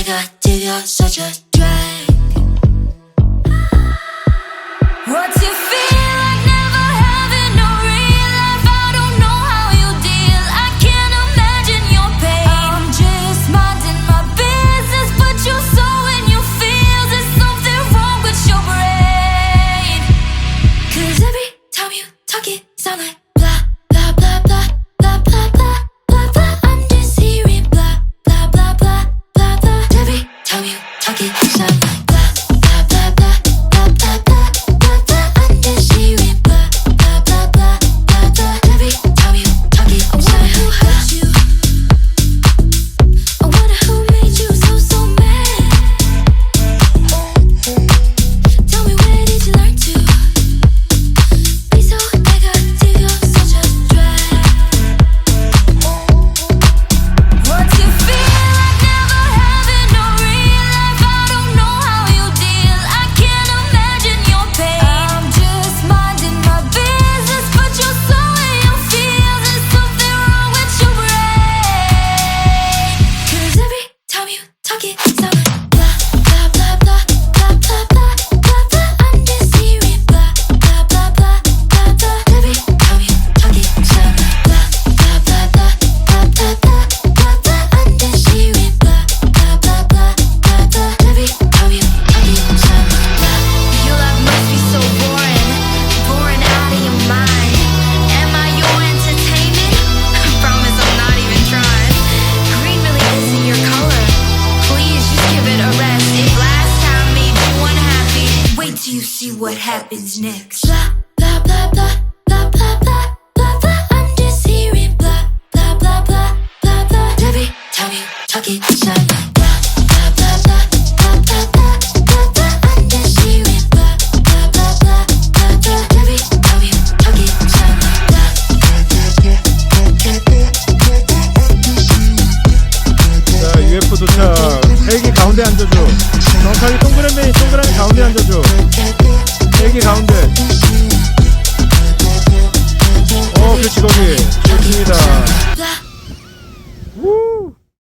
내가 들려서 just drag. What's it feel like never having no real life? I don't know how you deal, I can't imagine your pain. I'm just minding my business, but you're so in your feels. There's something wrong with your brain. Cause every time you talk it sound like blah, blah, blah, blah, blah, blah, blah, blah, blah. I'm just hearing blah, blah, blah, blah, blah, blah. Every time you talk it sound like blah, blah, blah, blah, blah, blah, blah, blah, blah. I'm just hearing blah, blah, blah, blah, blah, blah. Every time you talk it sound like who hurt you? I wonder who made you so, so mad. Tell me where did you learn to be so negative? You're such a drag. What's it feel like never having no real life? I don't know how you deal, I can't imagine your pain. I'm just minding my business, but you're so in your feels. There's something wrong with your brain. Cause every time you talk it sound like blah, blah, blah, blah, blah, blah, blah, blah, blah. I'm just hearing blah, blah, blah, blah, blah, blah. Every time you talk it sound like blah, blah, blah, blah, blah, blah, blah, blah, blah. I'm just hearing blah, blah, blah, blah, blah, blah. Every time you talk it sound like blah. Your life must be so boring, boring out of your mind. Am I your entertainment? I promise I'm not even trying. Green really isn't your color. Please just give it a rest. If last time made you unhappy, wait till you see what happens next. Blah, blah, blah, blah, blah, blah, blah, blah, blah. I'm just hearing blah, blah, blah, blah, blah, blah. Every time you talk it sound like blah, blah, blah, blah, blah, blah, blah, blah, blah. I'm just hearing blah, blah, blah, blah, blah, blah. Every time you talk it sound like blah. 자, UFO 도착. 헬기 가운데 앉아줘. 정확하게 동그라미 가운데 앉아줘. 헬기 가운데. 그렇지, 거기. 좋습니다.